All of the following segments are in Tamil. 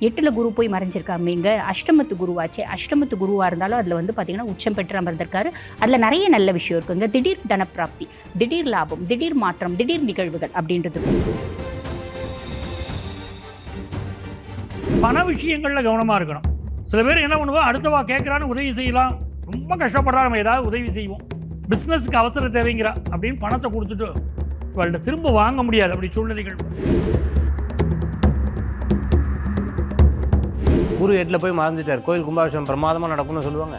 8ல் குரு போய் மறைஞ்சிருக்காமேங்க, அஷ்டமத்து குருவாச்சே. அஷ்டமத்து குருவாக இருந்தாலும் அதில் வந்து பார்த்திங்கன்னா உச்சம் பெற்று அமர்ந்திருக்காரு. அதில் நிறைய நல்ல விஷயம் இருக்குங்க. திடீர் தனப்பிராப்தி, திடீர் லாபம், திடீர் மாற்றம், திடீர் நிகழ்வுகள் அப்படின்றது. பண விஷயங்களில் கவனமாக இருக்கணும். சில பேர் என்ன பண்ணுவோம், அடுத்தவா கேட்குறான்னு உதவி செய்யலாம், ரொம்ப கஷ்டப்படுறா, நம்ம ஏதாவது உதவி செய்வோம். பிஸ்னஸுக்கு அவசர தேவைங்கிறா அப்படின்னு பணத்தை கொடுத்துட்டு அவள்கிட்ட திரும்ப வாங்க முடியாது, அப்படி சூழ்நிலைகள். குரு 8ல் போய் மறைஞ்சிட்டார், கோயில் கும்பாபிஷேகம் பிரமாதமாக நடக்கும்னு சொல்லுவாங்க.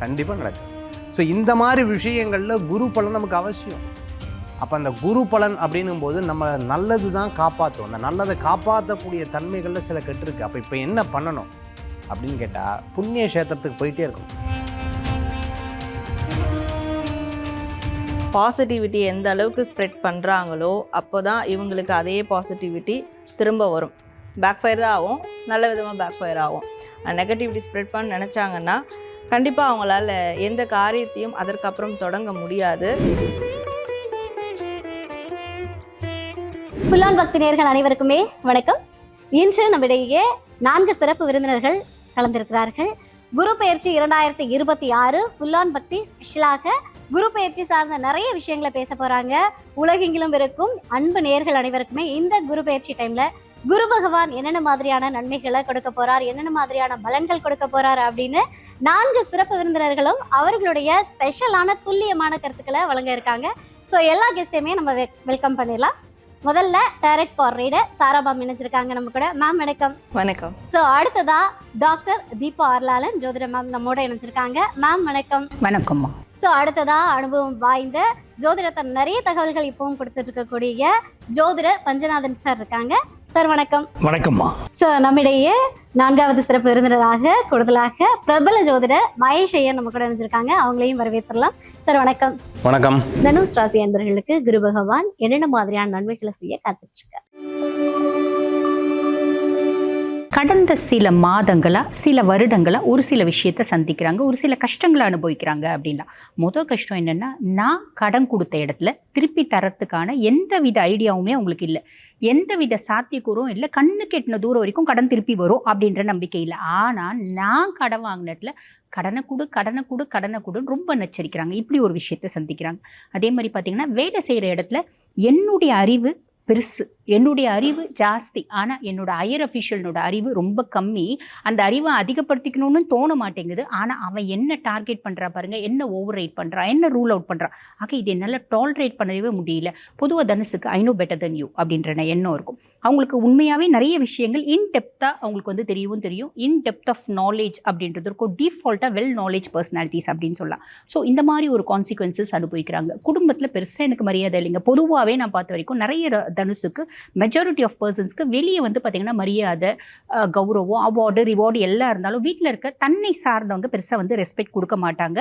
கண்டிப்பாக நடக்கும். ஸோ இந்த மாதிரி விஷயங்களில் குரு பலன் நமக்கு அவசியம். அப்போ அந்த குரு பலன் அப்படின்னும் போது நம்ம நல்லது தான் காப்பாற்றும். அந்த நல்லதை காப்பாற்றக்கூடிய தன்மைகளில் சில கெட்டிருக்கு. அப்போ இப்போ என்ன பண்ணணும் அப்படின்னு கேட்டால், புண்ணிய கஷேத்திரத்துக்கு போயிட்டே இருக்கும். பாசிட்டிவிட்டி எந்த அளவுக்கு ஸ்ப்ரெட் பண்ணுறாங்களோ அப்போ தான் இவங்களுக்கு அதே பாசிட்டிவிட்டி திரும்ப வரும். பேக் ஃபயர் தான் ஆகும், நல்ல விதமாக பேக் ஃபயர் ஆகும். நெகட்டிவிட்டி ஸ்ப்ரெட் பண்ண நினச்சாங்கன்னா கண்டிப்பாக அவங்களால எந்த காரியத்தையும் அதற்கப்புறம் தொடங்க முடியாது. ஃபுல்லான் பக்தி நேயர்கள் அனைவருக்குமே வணக்கம். இன்று நம்மிடையே 4 சிறப்பு விருந்தினர்கள் கலந்திருக்கிறார்கள். குரு பெயர்ச்சி 2026 ஃபுல்லான் பக்தி ஸ்பெஷலாக குரு பெயர்ச்சி சார்ந்த நிறைய விஷயங்களை பேச போறாங்க. உலகெங்கிலும் இருக்கும் அன்பு நேயர்கள் அனைவருக்குமே இந்த குரு பெயர்ச்சி டைம்ல குரு பகவான் என்னென்ன மாதிரியான நன்மைகளை கொடுக்க போறார், என்னென்ன மாதிரியான பலன்கள் கொடுக்க போறார் அப்படின்னு 4 சிறப்பு விருந்தினர்களும் அவர்களுடைய ஸ்பெஷலான துல்லியமான கருத்துக்களை வழங்க இருக்காங்க. ஸோ எல்லா கெஸ்டையுமே நம்ம வெல்கம் பண்ணிடலாம். முதல்ல டைரக்ட் கால் ரீடர் சாரா மேம் இணைஞ்சிருக்காங்க நம்ம கூட. மேம் வணக்கம். வணக்கம். ஸோ அடுத்ததா டாக்டர் தீபா ஆர்லாலன் ஜோதிட மேம் நம்மோட இணைஞ்சிருக்காங்க. மேம் வணக்கம். வணக்கம்மா. ஸோ அடுத்ததா அனுபவம் வாய்ந்த ஜோதிடத்தை நிறைய தகவல்கள் இப்பவும் கொடுத்துட்டு இருக்கக்கூடிய ஜோதிடர் பஞ்சநாதன் சார் இருக்காங்க. சார் வணக்கம். வணக்கம்மா. ஸோ நம்மிடையே 4வது சிறப்பு விருந்தினராக கூடுதலாக பிரபல ஜோதிடர் மகேஷ் ஐயர் நம்ம கூட இணைஞ்சிருக்காங்க. அவங்களையும் வரவேற்றலாம். சார் வணக்கம். வணக்கம். தனுஷ் ராசி அன்பர்களுக்கு குரு பகவான் என்னென்ன மாதிரியான நன்மைகளை செய்ய காத்துட்டு இருக்காரு? கடந்த சில மாதங்களாக, சில வருடங்களாக ஒரு சில விஷயத்தை சந்திக்கிறாங்க, ஒரு சில கஷ்டங்களை அனுபவிக்கிறாங்க. அப்படின்னா மொதல் கஷ்டம் என்னென்னா, நான் கடன் கொடுத்த இடத்துல திருப்பி தரத்துக்கான எந்தவித ஐடியாவுமே அவங்களுக்கு இல்லை, எந்தவித சாத்தியக்கூறும் இல்லை. கண்ணுக்கு எட்டின தூரம் வரைக்கும் கடன் திருப்பி வரும் அப்படின்ற நம்பிக்கை இல்லை. ஆனால் நான் கடன் வாங்கின இடத்துல கடனை கொடுன்னு ரொம்ப நச்சரிக்கிறாங்க. இப்படி ஒரு விஷயத்தை சந்திக்கிறாங்க. அதே மாதிரி பார்த்திங்கன்னா, வேலை செய்கிற இடத்துல என்னுடைய அறிவு பெருசு, என்னுடைய அறிவு ஜாஸ்தி, ஆனால் என்னோட ஹையர் அஃபிஷியலோட அறிவு ரொம்ப கம்மி. அந்த அறிவை அதிகப்படுத்திக்கணும்னு தோண மாட்டேங்குது. ஆனால் அவன் என்ன டார்கெட் பண்ணுறா பாருங்க, என்ன ஓவர் ரைட் பண்ணுறான், என்ன ரூல் அவுட் பண்ணுறான். ஆக இது என்னால் டாலரேட் பண்ணவே முடியல. பொதுவாக தனுசுக்கு I know better than you அப்படின்ற எண்ணம் இருக்கும். அவங்களுக்கு உண்மையாகவே நிறைய விஷயங்கள் இன்டெப்த்தாக அவங்களுக்கு வந்து தெரியும். இன்டெப்த் ஆஃப் நாலேஜ் அப்படின்றது இருக்கும். டிஃபால்ட்டாக வெல் நாலேஜ் பர்சனாலிட்டிஸ் அப்படின்னு சொல்லலாம். ஸோ இந்த மாதிரி ஒரு கான்சிக்வன்சஸ் அனுபவிக்கிறாங்க. குடும்பத்தில் பெருசாக எனக்கு மரியாதை இல்லைங்க. பொதுவாகவே நான் பார்த்த வரைக்கும் நிறைய தனுசுக்கு மெஜாரிட்டி ஆஃப் பர்சன்ஸ்க்கு வெளியே வந்து பார்த்திங்கன்னா மரியாதை, கௌரவம், அவார்டு, ரிவார்டு எல்லாம் இருந்தாலும் வீட்டில் இருக்க தன்னை சார்ந்தவங்க பெருசாக வந்து ரெஸ்பெக்ட் கொடுக்க மாட்டாங்க.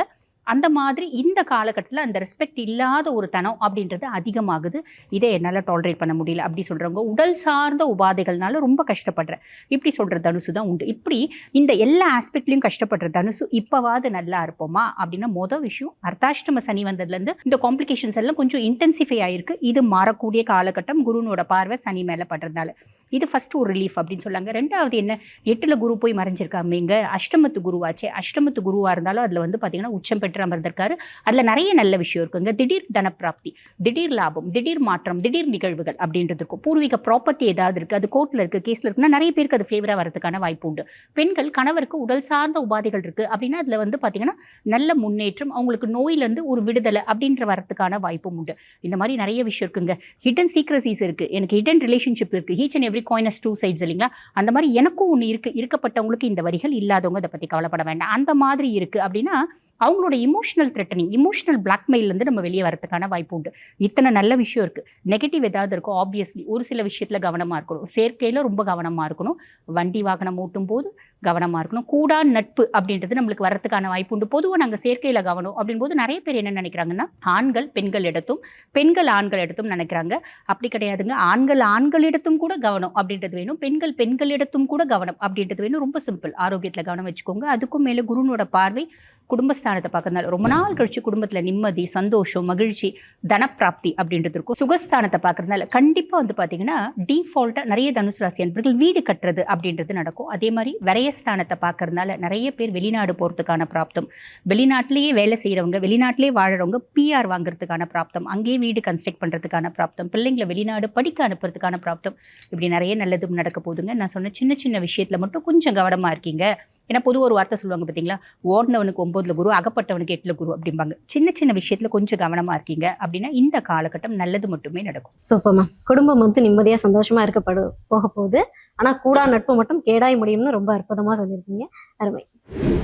அந்த மாதிரி இந்த காலகட்டத்தில் அந்த ரெஸ்பெக்ட் இல்லாத ஒரு தனம் அப்படின்றது அதிகமாகுது. இதை என்னால் டாலரேட் பண்ண முடியல அப்படி சொல்கிறவங்க, உடல் சார்ந்த உபாதைகள்னால ரொம்ப கஷ்டப்படுறேன் இப்படி சொல்கிற தனுசு தான் உண்டு. இப்படி இந்த எல்லா ஆஸ்பெக்ட்லையும் கஷ்டப்படுற தனுசு இப்போவாது நல்லா இருப்போமா அப்படின்னா, மொதல் விஷயம் அர்த்தாஷ்டம சனி வந்ததுலேருந்து இந்த காம்ப்ளிகேஷன்ஸ் எல்லாம் கொஞ்சம் இன்டென்சிஃபை ஆகிருக்கு. இது மாறக்கூடிய காலகட்டம். குருனோட பார்வை சனி மேலே படுறதுனால இது ஃபஸ்ட்டு ஒரு ரிலீஃப் அப்படின்னு சொல்லாங்க. 2வது என்ன, 8ல் குரு போய் மறைஞ்சிருக்காமேங்க, அஷ்டமத்து குருவாச்சே. அஷ்டமத்து குருவாக இருந்தாலும் அதில் வந்து பார்த்திங்கன்னா உச்சம் பெற்று அமர்ந்திருக்காரு. அதில் நிறைய நல்ல விஷயம் இருக்குங்க. திடீர் தனப்பிராப்தி, திடீர் லாபம், திடீர் மாற்றம், திடீர் நிகழ்வுகள் அப்படின்றது இருக்கும். பூர்வீக ப்ராப்பர்ட்டி ஏதாவது இருக்குது, அது கோர்ட்டில் இருக்குது, கேஸில் இருக்குன்னா நிறைய பேருக்கு அது ஃபேவராக வரதுக்கான வாய்ப்பு உண்டு. பெண்கள் கணவருக்கு உடல் சார்ந்த உபாதைகள் இருக்குது அப்படின்னா அதில் வந்து பார்த்திங்கன்னா நல்ல முன்னேற்றம், அவங்களுக்கு நோயிலேருந்து ஒரு விடுதலை அப்படின்ற வரதுக்கான வாய்ப்பும் உண்டு. இந்த மாதிரி நிறைய விஷயம் இருக்குங்க. ஹிடன் சீக்ரசிஸ் இருக்குது, எனக்கு ஹிடன் ரிலேஷன்ஷிப் இருக்குது. Each and every coin has two sides இல்லைங்களா? அந்த மாதிரி எனக்கும் ஒன்று இருக்குது. இருக்கப்பட்டவங்களுக்கு இந்த வரிகள், இல்லாதவங்க அதை பற்றி கவலைப்பட வேண்டாம். அந்த மாதிரி இருக்குது அப்படின்னா அவங்களோட இமோஷனல் த்ரெட்டனிங், இமோஷனல் பிளாக்மெயிலேருந்து நம்ம வெளியே வரதுக்கான வாய்ப்பு உண்டு. இத்தனை நல்ல விஷயம் இருக்குது. நெகட்டிவ் ஏதாவது இருக்கும், ஆப்வியஸ்லி ஒரு சில விஷயத்தில் கவனமாக இருக்கணும். சேர்க்கையில் ரொம்ப கவனமாக இருக்கணும். வண்டி வாகனம் ஓட்டும் போது கவனமாக இருக்கணும். கூடா நட்பு அப்படின்றது நம்மளுக்கு வரதுக்கான வாய்ப்பு உண்டு. பொதுவாக நாங்கள் சேர்க்கையில் கவனம் அப்படின்போது நிறைய பேர் என்ன நினைக்கிறாங்கன்னா, ஆண்கள் பெண்கள் இடத்தும் பெண்கள் ஆண்கள் இடத்தும் நினைக்கிறாங்க. அப்படி கிடையாதுங்க. ஆண்கள் ஆண்களிடத்தும் கூட கவனம் அப்படின்றது வேணும், பெண்கள் பெண்களிடத்தும் கூட கவனம் அப்படின்றது வேணும். ரொம்ப சிம்பிள். ஆரோக்கியத்தில் கவனம் வச்சுக்கோங்க. அதுக்கும் மேலே குருனோட பார்வை குடும்பஸ்தானத்தை பார்க்கறதுனால ரொம்ப நாள் கழிச்சு குடும்பத்தில் நிம்மதி, சந்தோஷம், மகிழ்ச்சி, தனப்பிராப்தி அப்படின்றது இருக்கும். சுகஸ்தானத்தை பார்க்கறதுனால கண்டிப்பாக வந்து பார்த்தீங்கன்னா டிஃபால்ட்டாக நிறைய தனுசு ராசி அன்பர்கள் வீடு கட்டுறது அப்படின்றது நடக்கும். அதே மாதிரி விரயஸ்தானத்தை பார்க்கறதுனால நிறைய பேர் வெளிநாடு போகிறதுக்கான பிராப்தம், வெளிநாட்டிலேயே வேலை செய்கிறவங்க, வெளிநாட்டிலே வாழறவங்க பிஆர் வாங்குறதுக்கான பிராப்தம், அங்கேயே வீடு கன்ஸ்ட்ரக்ட் பண்ணுறதுக்கான பிராப்தம், பிள்ளைங்களை வெளிநாடு படிக்க அனுப்புறதுக்கான பிராப்தம், இப்படி நிறைய நல்லதும் நடக்க போகுதுங்க. நான் சொன்ன சின்ன சின்ன விஷயத்தில் மட்டும் கொஞ்சம் கவனமாக இருக்கீங்க. ஏன்னா பொதுவாக ஒரு வார்த்தை சொல்லுவாங்க பார்த்தீங்களா, ஓடினவனுக்கு 9ல் குரு, அகப்பட்டவனுக்கு 8ல் குரு அப்படிம்பாங்க. சின்ன சின்ன விஷயத்தில் கொஞ்சம் கவனமாக இருக்கீங்க அப்படின்னா இந்த காலகட்டம் நல்லது மட்டுமே நடக்கும். Super ma'am. குடும்பம் வந்து நிம்மதியாக சந்தோஷமாக போக போகுது. ஆனால் கூடா நட்பு மட்டும் கேடாய் முடியும்னு ரொம்ப அற்புதமாக சொல்லியிருக்கீங்க. அருமை.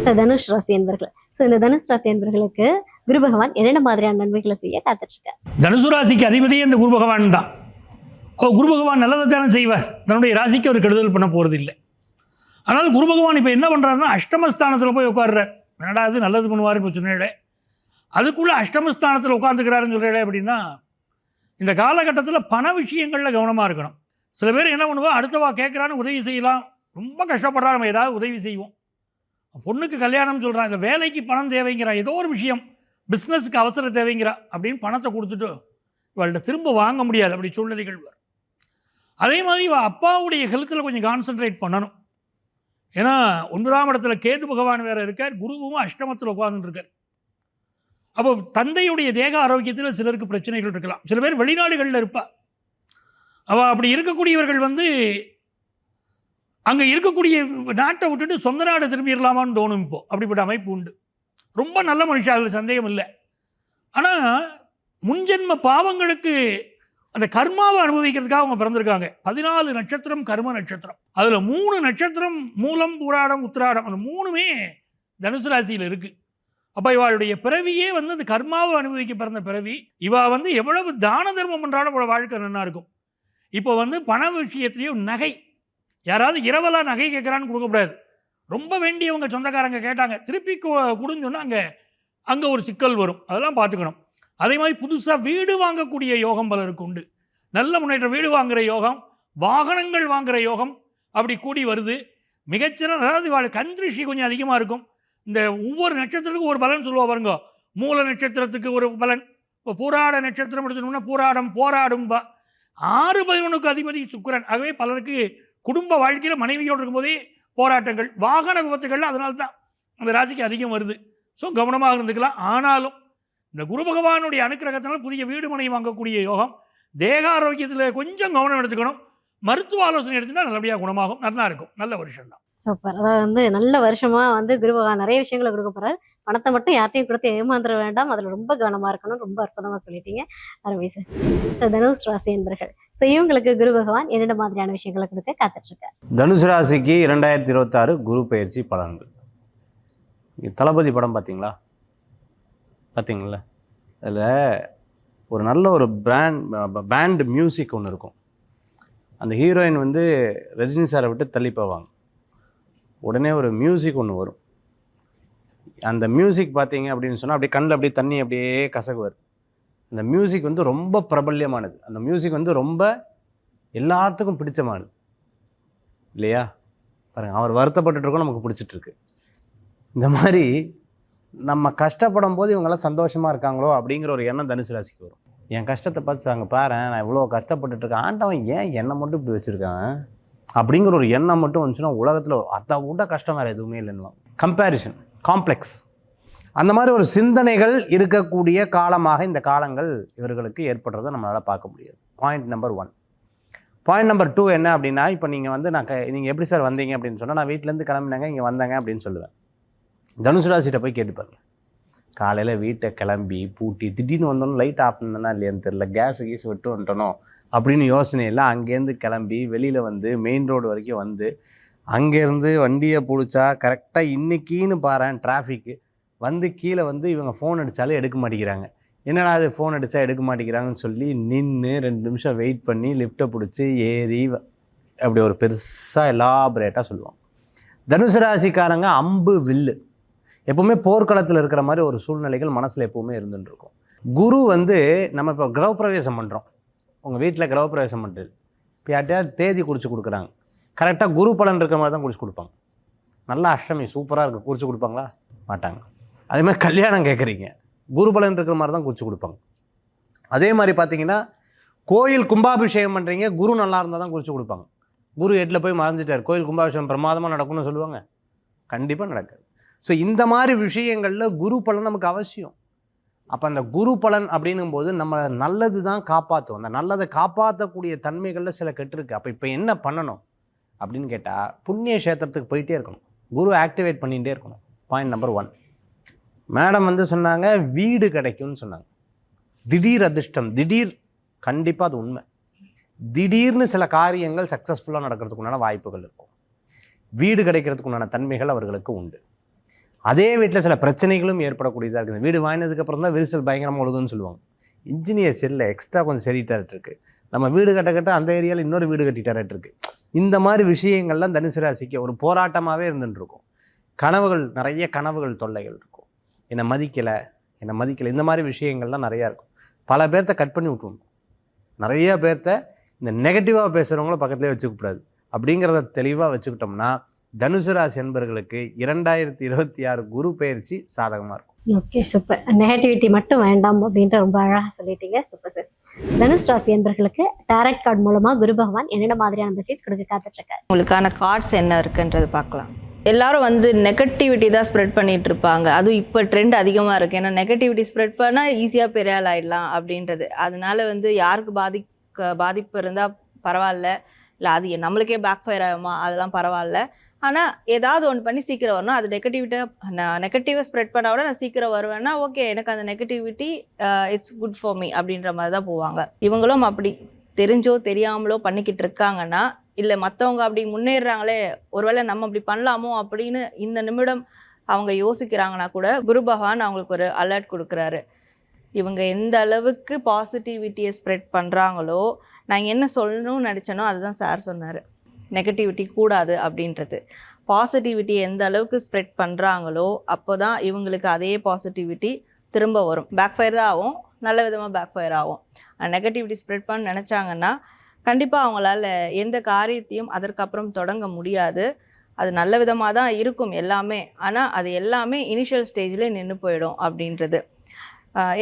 ஸோ தனுஷ் ராசி என்பர்கள், ஸோ இந்த தனுஷ் ராசி என்பர்களுக்கு குரு பகவான் என்னென்ன மாதிரியான நன்மைகளை செய்ய காத்துட்ருக்கார்? தனுசு ராசிக்கு அதிபதியே இந்த குரு பகவான் தான். குரு பகவான் நல்லதை தானே செய்வார், தன்னுடைய ராசிக்கு அவர் கெடுதல் பண்ண போகிறது இல்லை. ஆனால் குரு பகவான் இப்போ என்ன பண்ணுறாருன்னா அஷ்டமஸ்தானத்தில் போய் உட்கார்றார். என்னடா அது நல்லது பண்ணுவார் இப்போ சொன்னேன், அதுக்குள்ளே அஷ்டமஸ்தானத்தில் உட்காந்துக்கிறாருன்னு சொல்கிறேன். அப்படின்னா இந்த காலகட்டத்தில் பண விஷயங்களில் கவனமாக இருக்கணும். சில பேர் என்ன பண்ணுவோம், அடுத்தவா கேட்குறான்னு உதவி செய்யலாம், ரொம்ப கஷ்டப்படுறா, நம்ம ஏதாவது உதவி செய்வோம். பொண்ணுக்கு கல்யாணம் சொல்கிறான், இந்த வேலைக்கு பணம் தேவைங்கிறான், ஏதோ ஒரு விஷயம் பிஸ்னஸுக்கு அவசரம் தேவைங்கிறா அப்படின்னு பணத்தை கொடுத்துட்டு இவள்கிட்ட திரும்ப வாங்க முடியாது, அப்படி சூழ்நிலைகள் வரும். அதே மாதிரி இவள் அப்பாவுடைய ஹெல்த்தில் கொஞ்சம் கான்சென்ட்ரேட் பண்ணணும். ஏன்னா 9ஆம் இடத்துல கேது பகவான் வேறு இருக்கார், குருவும் அஷ்டமத்தில் உட்கார்ந்துட்டு இருக்கார். அப்போ தந்தையுடைய தேக ஆரோக்கியத்தில் சிலருக்கு பிரச்சனைகள் இருக்கலாம். சில பேர் வெளிநாடுகளில் இருப்பா, அவள் அப்படி இருக்கக்கூடியவர்கள் வந்து அங்கே இருக்கக்கூடிய நாட்டை விட்டுட்டு சொந்த நாடு திரும்பிடலாமான்னு தோணும். இப்போது அப்படிப்பட்ட அமைப்பு உண்டு. ரொம்ப நல்ல மனுஷன், அதில் சந்தேகம் இல்லை. ஆனால் முன்ஜென்ம பாவங்களுக்கு அந்த கர்மாவை அனுபவிக்கிறதுக்காக அவங்க பிறந்திருக்காங்க. 14 நட்சத்திரம் கர்ம நட்சத்திரம், அதில் 3 நட்சத்திரம் மூலம், பூராடம், உத்திராடம், அந்த 3மே தனுசு ராசியில் இருக்குது. அப்போ இவளுடைய பிறவியே வந்து அந்த கர்மாவை அனுபவிக்க பிறந்த பிறவி. இவள் வந்து எவ்வளவு தான தர்மம் பண்ணுறாலும் இவ்வளோ வாழ்க்கை நல்லா இருக்கும். இப்போ வந்து பண விஷயத்துலேயும் நகை, யாராவது இரவலாக நகை கேட்குறான்னு கொடுக்கக்கூடாது. ரொம்ப வேண்டியவங்க சொந்தக்காரங்க கேட்டாங்க திருப்பி கொடுன்னு சொன்னால் அங்கே ஒரு சிக்கல் வரும், அதெல்லாம் பார்த்துக்கணும். அதே மாதிரி புதுசாக வீடு வாங்கக்கூடிய யோகம் பலருக்கு உண்டு. நல்ல முன்னேற்றம், வீடு வாங்குகிற யோகம், வாகனங்கள் வாங்குகிற யோகம் அப்படி கூடி வருது. மிகச்சிறந்த, அதாவது இவாள் கண்திருஷ்டி கொஞ்சம் அதிகமாக இருக்கும். இந்த ஒவ்வொரு நட்சத்திரத்துக்கும் ஒரு பலன் சொல்லுவா பாருங்க. மூல நட்சத்திரத்துக்கு ஒரு பலன், இப்போ பூராட நட்சத்திரம் எடுத்துட்டோம்னா பூராடம் போராடும்பா. 6-11க்கு அதிபதி சுக்கிரன். ஆகவே பலருக்கு குடும்ப வாழ்க்கையில் மனைவியோடு இருக்கும்போதே போராட்டங்கள், வாகன விபத்துகள் அதனால தான் அந்த ராசிக்கு அதிகம் வருது. ஸோ கவனமாக இருந்துக்கலாம். ஆனாலும் இந்த குரு பகவானுடைய அனுக்கிரகத்தினால் புதிய வீடு மனை வாங்கக்கூடிய யோகம். தேக ஆரோக்கியத்தில் கொஞ்சம் கவனம் எடுத்துக்கணும். மருத்துவ ஆலோசனை எடுத்துன்னா நல்லபடியாக குணமாகும், நல்லா இருக்கும். நல்ல வருஷம் தான். சூப்பர். அதாவது வந்து நல்ல வருஷமாக வந்து குரு பகவான் நிறைய விஷயங்களை கொடுக்க போகிறார். பணத்தை மட்டும் யார்ட்டையும் கொடுத்து ஏமாந்துட வேண்டாம், அதில் ரொம்ப கவனமாக இருக்கணும். ரொம்ப அற்புதமாக சொல்லிட்டீங்க. அருமை சார். ஸோ தனுஷ் ராசி என்பர்கள், ஸோ இவங்களுக்கு குரு பகவான் என்னென்ன மாதிரியான விஷயங்களை கொடுக்க காத்துட்ருக்கார்? தனுசு ராசிக்கு 2026 குரு பயிற்சி பலன்கள். தளபதி படம் பார்த்தீங்களா? அதில் ஒரு நல்ல ஒரு பேண்ட் மியூசிக் ஒன்று இருக்கும். அந்த ஹீரோயின் வந்து ரஜினி சாரை விட்டு தள்ளி போவாங்க. உடனே ஒரு மியூசிக் ஒன்று வரும். அந்த மியூசிக் பார்த்தீங்க அப்படின்னு சொன்னால் அப்படியே கண்ணில் அப்படியே தண்ணி அப்படியே கசகுவார். அந்த மியூசிக் வந்து ரொம்ப பிரபல்யமானது. அந்த மியூசிக் வந்து ரொம்ப எல்லாத்துக்கும் பிடிச்சமானது இல்லையா? பாருங்கள், அவர் வருத்தப்பட்டுருக்கோம், நமக்கு பிடிச்சிட்ருக்கு. இந்த மாதிரி நம்ம கஷ்டப்படும் போது இவங்கெல்லாம் சந்தோஷமாக இருக்காங்களோ அப்படிங்கிற ஒரு எண்ணம் தனுசு ராசிக்கு வரும். என் கஷ்டத்தை பார்த்து அங்கே பாரு, நான் இவ்வளோ கஷ்டப்பட்டுருக்கேன், ஆண்டவன் ஏன் என்னை மட்டும் இப்படி வச்சுருக்கான் அப்படிங்கிற ஒரு எண்ணம் மட்டும் வந்துச்சுன்னா உலகத்தில் அதை விட கஷ்டம் வேறு எதுவுமே இல்லைன்னு. கம்பேரிசன், காம்ப்ளெக்ஸ், அந்த மாதிரி ஒரு சிந்தனைகள் இருக்கக்கூடிய காலமாக இந்த காலங்கள் இவர்களுக்கு ஏற்படுறதை நம்மளால் பார்க்க முடியாது. Point number 1. பாயிண்ட் நம்பர் 2 என்ன அப்படின்னா, இப்போ நீங்கள் வந்து நீங்கள் எப்படி சார் வந்தீங்க அப்படின்னு சொன்னால், நான் வீட்டிலேருந்து கிளம்பினாங்க, இங்கே வந்தாங்க அப்படின்னு சொல்லுவேன். தனுசு ராசிகிட்ட போய் கேட்டுப்பாருங்க. காலையில் வீட்டை கிளம்பி பூட்டி திடீர்னு வந்தோன்னு லைட் ஆஃப் பண்ணனா இல்லையான்னு தெரில, கேஸ் விட்டு வந்துட்டனோ அப்படின்னு யோசனையில் அங்கேருந்து கிளம்பி வெளியில் வந்து மெயின் ரோடு வரைக்கும் வந்து அங்கேருந்து வண்டியை பிடிச்சா கரெக்டாக இன்றைக்கின்னு பாறேன் டிராஃபிக்கு வந்து கீழே வந்து இவங்க ஃபோன் அடித்தாலும் எடுக்க மாட்டேங்கிறாங்க. என்னடா அது ஃபோன் அடித்தா எடுக்க மாட்டேங்கிறாங்கன்னு சொல்லி நின்று 2 நிமிஷம் வெயிட் பண்ணி லிஃப்ட்டை பிடிச்சி ஏறி அப்படி ஒரு பெருசாக எலாபரேட்டாக சொல்லுவாங்க. தனுசு ராசிக்காரங்க அம்பு வில்லு எப்போவுமே போர்க்களத்தில் இருக்கிற மாதிரி ஒரு சூழ்நிலைகள் மனசில் எப்போவுமே இருந்துகிட்ருக்கும். குரு வந்து நம்ம இப்போ கிரகப்பிரவேசம் பண்ணுறோம், உங்கள் வீட்டில் கிரகப்பிரவேசம் பண்ணுறது, இப்போ யார்ட்டையாவது தேதி குறித்து கொடுக்குறாங்க, கரெக்டாக குரு பலன் இருக்கிற மாதிரி தான் குறித்து கொடுப்பாங்க. நல்லா அஷ்டமி சூப்பராக இருக்குது குறித்து கொடுப்பாங்களா? மாட்டாங்க. அதே மாதிரி கல்யாணம் கேட்குறீங்க, குரு பலன் இருக்கிற மாதிரி தான் குறித்து கொடுப்பாங்க. அதே மாதிரி பார்த்தீங்கன்னா கோயில் கும்பாபிஷேகம் பண்ணுறீங்க, குரு நல்லா இருந்தால் தான் குறித்து கொடுப்பாங்க. குரு 8ல் போய் மறைஞ்சிட்டார், கோயில் கும்பாபிஷேகம் பிரமாதமாக நடக்கும்னு சொல்லுவாங்க? கண்டிப்பாக நடக்காது. ஸோ இந்த மாதிரி விஷயங்களில் குரு பலன் நமக்கு அவசியம். அப்போ அந்த குரு பலன் அப்படின்னும்போது நம்ம நல்லது தான் காப்பாற்றும். அந்த நல்லதை காப்பாற்றக்கூடிய தன்மைகளில் சில கெட்டிருக்கு. அப்போ இப்போ என்ன பண்ணணும் அப்படின்னு கேட்டால், புண்ணிய கஷேத்திரத்துக்கு போயிட்டே இருக்கணும், குரு ஆக்டிவேட் பண்ணிகிட்டே இருக்கணும். Point number 1. மேடம் வந்து சொன்னாங்க வீடு கிடைக்கும்னு சொன்னாங்க. திடீர் அதிர்ஷ்டம், திடீர், கண்டிப்பாக அது உண்மை. திடீர்னு சில காரியங்கள் சக்ஸஸ்ஃபுல்லாக நடக்கிறதுக்கு உண்டான வாய்ப்புகள் இருக்கும். வீடு கிடைக்கிறதுக்கு உண்டான தன்மைகள் அவர்களுக்கு உண்டு. அதே வீட்டில் சில பிரச்சனைகளும் ஏற்படக்கூடியதாக இருக்குது. வீடு வாங்கினதுக்கப்புறம் தான் விரிசல் பயங்கரமாக ஒழுகுன்னு சொல்லுவாங்க. இன்ஜினியர் சரியில்லை, எக்ஸ்ட்ரா கொஞ்சம் சரிட்டாட்டு இருக்கு, நம்ம வீடு கட்ட அந்த ஏரியாவில் இன்னொரு வீடு கட்டிட்டாரட்டு இருக்கு. இந்த மாதிரி விஷயங்கள்லாம் தனுசு ராசிக்கு ஒரு போராட்டமாகவே இருந்துட்டு இருக்கும். கனவுகள், நிறைய கனவுகள் தொல்லைகள் இருக்கும். என்னை மதிக்கலை, இந்த மாதிரி விஷயங்கள்லாம் நிறையா இருக்கும். பல பேர்த்த கட் பண்ணி விட்டுருணும். நிறைய பேர்த்த இந்த நெகட்டிவாக பேசுகிறவங்கள பக்கத்துலேயே வச்சுக்கூடாது. அப்படிங்கிறத தெளிவாக வச்சுக்கிட்டோம்னா தனுசு ராசி என்பர்களுக்கு 2026 குரு பயிற்சி சாதகமாக இருக்கும். Okay, super. நெகட்டிவிட்டி மட்டும் வேண்டாம் அப்படின்ட்டு ரொம்ப அழகாக சொல்லிட்டீங்க. Super sir. தனுஷ் ராசி என்பர்களுக்கு டைரக்ட் கார்டு மூலமாக குரு பகவான் என்னென்ன மாதிரியான மெசேஜ் கொடுக்க காத்துட்ருக்காரு? உங்களுக்கான கார்ட்ஸ் என்ன இருக்குன்றது பார்க்கலாம். எல்லாரும் வந்து நெகட்டிவிட்டி தான் ஸ்ப்ரெட் பண்ணிட்டு இருப்பாங்க. அதுவும் இப்போ ட்ரெண்ட் அதிகமாக இருக்குது. ஏன்னா நெகட்டிவிட்டி ஸ்ப்ரெட் பண்ணால் ஈஸியாக பெரிய ஆள் ஆகிடலாம் அப்படின்றது. அதனால வந்து யாருக்கு பாதிப்பு இருந்தால் பரவாயில்ல, இல்லை அது நம்மளுக்கே பேக் ஃபயர் ஆகுமா அதெல்லாம் பரவாயில்ல. ஆனால் ஏதாவது ஒன்று பண்ணி சீக்கிரம் வரணும். அது நெகட்டிவாக ஸ்ப்ரெட் பண்ண விட நான் சீக்கிரம் வருவேன்னா ஓகே, எனக்கு அந்த negativity it's good for me அப்படின்ற மாதிரி தான் போவாங்க. இவங்களும் அப்படி தெரிஞ்சோ தெரியாமலோ பண்ணிக்கிட்டு இருக்காங்கன்னா, இல்லை மற்றவங்க அப்படி முன்னேறாங்களே, ஒருவேளை நம்ம அப்படி பண்ணலாமோ அப்படின்னு இந்த நிமிடம் அவங்க யோசிக்கிறாங்கன்னா கூட குரு பகவான் அவங்களுக்கு ஒரு அலர்ட் கொடுக்குறாரு. இவங்க எந்த அளவுக்கு பாசிட்டிவிட்டியை ஸ்ப்ரெட் பண்ணுறாங்களோ, நான் என்ன சொல்லணும்னு நினச்சேனோ அதுதான் சார் சொன்னார். நெகட்டிவிட்டி கூடாது அப்படின்றது. பாசிட்டிவிட்டியை எந்த அளவுக்கு ஸ்ப்ரெட் பண்ணுறாங்களோ அப்போ தான் இவங்களுக்கு அதே பாசிட்டிவிட்டி திரும்ப வரும். பேக் ஃபயர் தான் ஆகும், நல்ல விதமாக பேக் ஃபயர் ஆகும். நெகட்டிவிட்டி ஸ்ப்ரெட் பண்ண நினச்சாங்கன்னா கண்டிப்பாக அவங்களால எந்த காரியத்தையும் அதற்கப்புறம் தொடங்க முடியாது. அது நல்ல விதமாக தான் இருக்கும் எல்லாமே, ஆனால் அது எல்லாமே இனிஷியல் ஸ்டேஜில் நின்று போயிடும் அப்படின்றது.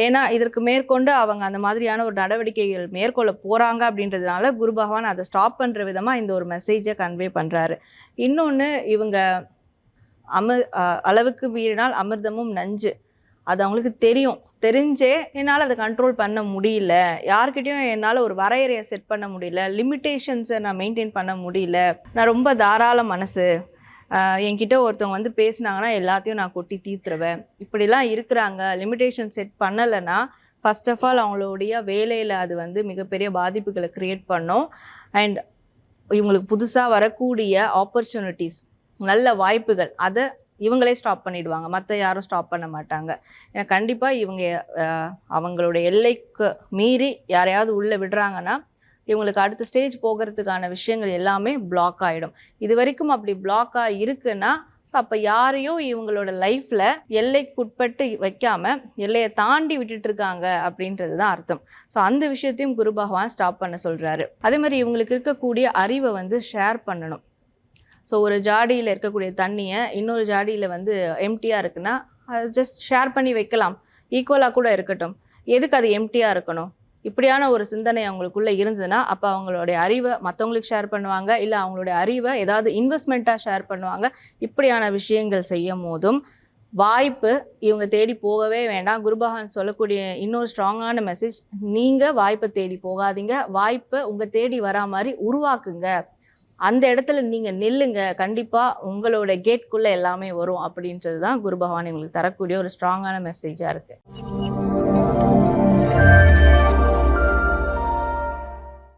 ஏன்னா இதற்கு மேற்கொண்டு அவங்க அந்த மாதிரியான ஒரு நடவடிக்கைகள் மேற்கொள்ள போகிறாங்க அப்படின்றதுனால குரு பகவான் அதை ஸ்டாப் பண்ணுற விதமாக இந்த ஒரு மெசேஜை கன்வே பண்ணுறாரு. இன்னொன்று, இவங்க அளவுக்கு மீறினால் அமிர்தமும் நஞ்சு, அது அவங்களுக்கு தெரிஞ்சே என்னால் அதை கண்ட்ரோல் பண்ண முடியல, யார்கிட்டையும் என்னால் ஒரு வரையறையை செட் பண்ண முடியல, லிமிட்டேஷன்ஸை நான் மெயின்டைன் பண்ண முடியல, நான் ரொம்ப தாராள மனசு, என்கிட்ட ஒருத்தவங்க வந்து பேசினாங்கன்னா எல்லாத்தையும் நான் கொட்டி தீர்த்துருவேன், இப்படிலாம் இருக்கிறாங்க. லிமிட்டேஷன் செட் பண்ணலைன்னா ஃபர்ஸ்ட் ஆஃப் ஆல் அவங்களுடைய வேலையில் அது வந்து மிகப்பெரிய பாதிப்புகளை க்ரியேட் பண்ணும். அண்ட் இவங்களுக்கு புதுசாக வரக்கூடிய ஆப்பர்ச்சுனிட்டிஸ், நல்ல வாய்ப்புகள், அதை இவங்களே ஸ்டாப் பண்ணிடுவாங்க, மற்ற யாரும் ஸ்டாப் பண்ண மாட்டாங்க. ஏன்னா கண்டிப்பாக இவங்க அவங்களுடைய எல்லைக்கு மீறி யாரையாவது உள்ளே விடுறாங்கன்னா இவங்களுக்கு அடுத்த ஸ்டேஜ் போகிறதுக்கான விஷயங்கள் எல்லாமே பிளாக் ஆகிடும். இது வரைக்கும் அப்படி பிளாக்காக இருக்குன்னா அப்போ யாரையும் இவங்களோட லைஃப்பில் எல்லைக்குட்பட்டு வைக்காமல் எல்லையை தாண்டி விட்டுட்டு இருக்காங்க அப்படின்றது தான் அர்த்தம். ஸோ அந்த விஷயத்தையும் குரு பகவான் ஸ்டாப் பண்ண சொல்கிறாரு. அதே மாதிரி இவங்களுக்கு இருக்கக்கூடிய அறிவை வந்து ஷேர் பண்ணணும். ஸோ ஒரு ஜாடியில் இருக்கக்கூடிய தண்ணியை இன்னொரு ஜாடியில் வந்து எம்டியாக இருக்குன்னா அது ஜஸ்ட் ஷேர் பண்ணி வைக்கலாம், ஈக்குவலாக கூட இருக்கட்டும். எதுக்கு அது எம்டியாக இருக்கணும்? இப்படியான ஒரு சிந்தனை அவங்களுக்குள்ளே இருந்ததுன்னா அப்போ அவங்களுடைய அறிவை மற்றவங்களுக்கு ஷேர் பண்ணுவாங்க, இல்லை அவங்களுடைய அறிவை ஏதாவது இன்வெஸ்ட்மெண்ட்டாக ஷேர் பண்ணுவாங்க. இப்படியான விஷயங்கள் செய்யும் போதும் வாய்ப்பு இவங்க தேடி போகவே வேண்டாம். குரு பகவான் சொல்லக்கூடிய இன்னொரு ஸ்ட்ராங்கான மெசேஜ், நீங்கள் வாய்ப்பை தேடி போகாதீங்க, வாய்ப்பை உங்கள் தேடி வரா மாதிரி உருவாக்குங்க, அந்த இடத்துல நீங்கள் நில்லுங்க, கண்டிப்பாக உங்களோட கேட்குள்ளே எல்லாமே வரும் அப்படின்றது தான் குரு பகவான் இவங்களுக்கு தரக்கூடிய ஒரு ஸ்ட்ராங்கான மெசேஜாக இருக்குது.